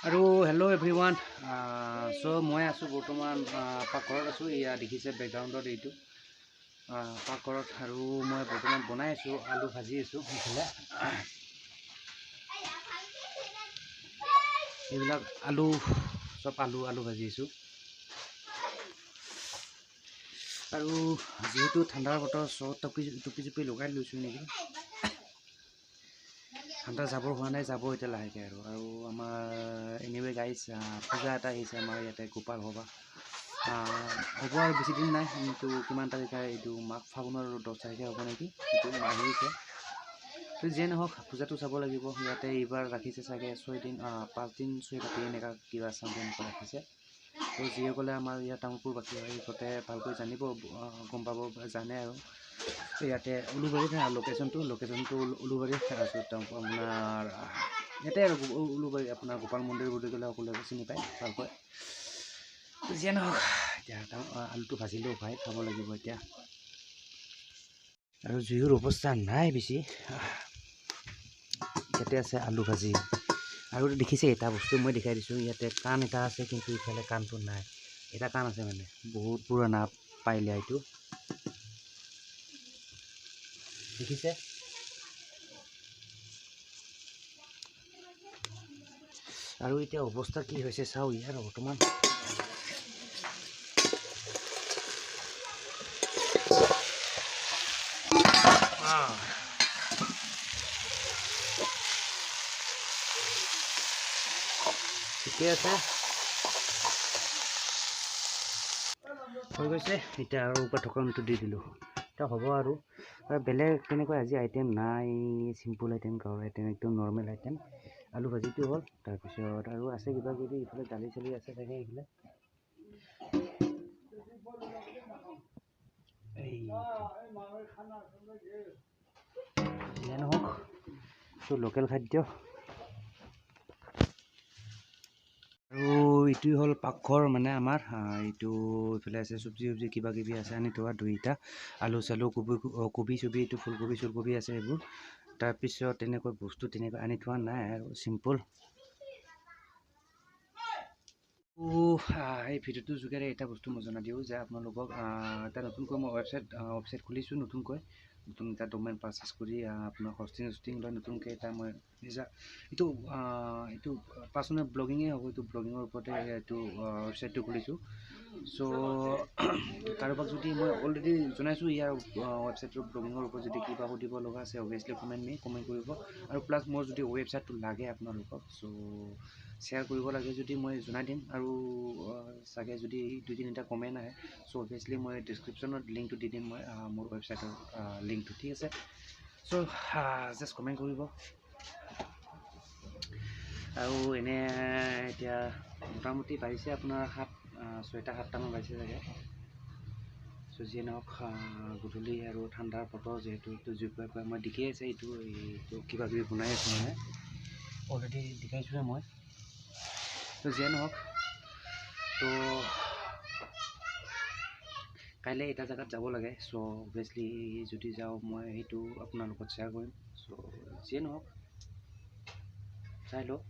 আৰু hello' everyone চ' মই আছোঁ বৰ্তমান পাকঘৰত আছোঁ। এয়া দেখিছে বেকগ্ৰাউণ্ডত এইটো পাকঘৰত, আৰু মই বৰ্তমান বনাই আছোঁ, আলু ভাজি আছোঁ। সেইফালে এইবিলাক আলু চব আলু ভাজি আছোঁ। আৰু যিহেতু ঠাণ্ডাৰ বতৰ, চ' টুপি লগাই লৈছোঁ নেকি। ঠাণ্ডা যাবৰ হোৱা নাই, যাব এতিয়া লাহেকৈ। আৰু আমাৰ এনিৱে গাইজ পূজা এটা আহিছে আমাৰ ইয়াতে, গোপাল সভা হ'ব আৰু বেছি দিন নাই। কিন্তু কিমান তাৰিখে এইটো মাঘ ফাগুনৰ 10 তাৰিখে হ'ব নেকি, এইটো আহিছে। তো যিয়ে নহওক পূজাটো চাব লাগিব। ইয়াতে এইবাৰ ৰাখিছে চাগে 5 দিন 6 ৰাতি এনেকুৱা কিবা চামথিং এনেকুৱা ৰাখিছে। তো যিসকলে আমাৰ ইয়াত তামোলপুৰবাসী হয় সিহঁতে ভালকৈ জানিব, গম পাব, জানে। আৰু ইয়াতে উলুবাৰীত লোকেশ্যনটো উলুবাৰীত আছোঁ। আপোনাৰ ইয়াতে আৰু উলুবাৰী আপোনাৰ গোপাল মন্দিৰ বুলি ক'লে সকলোৱে চিনি পায় ভালকৈ। যিয়ে নহওক এতিয়া আলুটো ভাজিলেও ভাই খাব লাগিব এতিয়া। আৰু জুইৰ অৱস্থা নাই বেছি। ইয়াতে আছে আলু ভাজি। আৰু দেখিছে এটা বস্তু মই দেখাই দিছোঁ, ইয়াতে কাণ এটা আছে, কিন্তু ইফালে কাণটো নাই। এটা কাণ আছে মানে বহুত পুৰণা পাইলে এইটো দেখিছে। আৰু এতিয়া অৱস্থা কি হৈছে চাওঁ ইয়াৰ বৰ্তমান। ঠিকে আছে, হৈ গৈছে। এতিয়া আৰু ওপৰত ঢকনটো দি দিলোঁ, এতিয়া হ'ব। আৰু বেলেগ তেনেকৈ আজি আইটেম নাই, চিম্পুল আইটেম, গাঁৱৰ আইটেম, একদম নৰ্মেল আইটেম। আলু ভাজিটো হ'ল, তাৰপিছত আৰু আছে কিবা কিবি, ইফালে দালি চালি আছে চাগে এইফালে। নহওক তো লোকেল খাদ্য। আৰু এইটোৱে হ'ল পাকঘৰ মানে আমাৰ। এইটো ইফালে আছে চব্জি কিবা কিবি আছে আনি থোৱা, দুইটা আলু চালু, কবি চবি, এইটো ফুলকবি চুলকবি আছে এইবোৰ। তাৰপিছত তেনেকৈ বস্তু তেনেকৈ আনি থোৱা নাই, আৰু চিম্পুল। এই ভিডিঅ'টোৰ যোগেৰে এটা বস্তু মই জনাই দিওঁ যে আপোনালোকক এটা নতুনকৈ মই ৱেবছাইট খুলিছোঁ। নতুনকৈ এটা ডমেইন পাৰচেছ কৰি আপোনাৰ হষ্টিং লৈ নতুনকৈ এটা মই নিজা এইটো পাৰ্চনেল ব্লগিঙেই হ'ব। এইটো ব্লগিঙৰ ওপৰতে এইটো ৱেবছাইটটো খুলিছোঁ। চ' কাৰোবাক যদি মই অলৰেডি জনাইছোঁ ইয়াৰ ৱেবছাইটৰ ব্লগিঙৰ ওপৰত যদি কিবা সুধিব লগা আছে, অভিয়াছলি কমেণ্ট কৰিব। আৰু প্লাছ মোৰ যদি ৱেবছাইটটো লাগে আপোনালোকক, চ' শ্বেয়াৰ কৰিব লাগে যদি মই জনাই দিম। আৰু চাগে যদি 2-3টা কমেণ্ট আহে, চ' অভিয়াছলি মই ডিছক্ৰিপশ্যনত লিংকটো দি দিম, মই মোৰ ৱেবছাইটৰ লিংকটো, ঠিক আছে। চ' জাষ্ট কমেণ্ট কৰিব। আৰু এনে এতিয়া মোটামুটি বাঢ়িছে আপোনাৰ 6-7টামান বাঢ়িছে চাগে। চ' যিয়ে নহওক গধূলি আৰু ঠাণ্ডাৰ বতৰ যিহেতু, এইটো জুই মই দেখিয়ে আছে। এইটো কিবা কিবি বনাই আছোঁ মানে, অলৰেডি দেখাইছোঁহে মই। ত' যিয়ে নহওক, তো কাইলৈ এটা জেগাত যাব লাগে। চ' অভিয়াছলি যদি যাওঁ মই সেইটো আপোনাৰ লগত শ্বেয়াৰ কৰিম। চ' যিয়ে নহওক চাই লওঁ।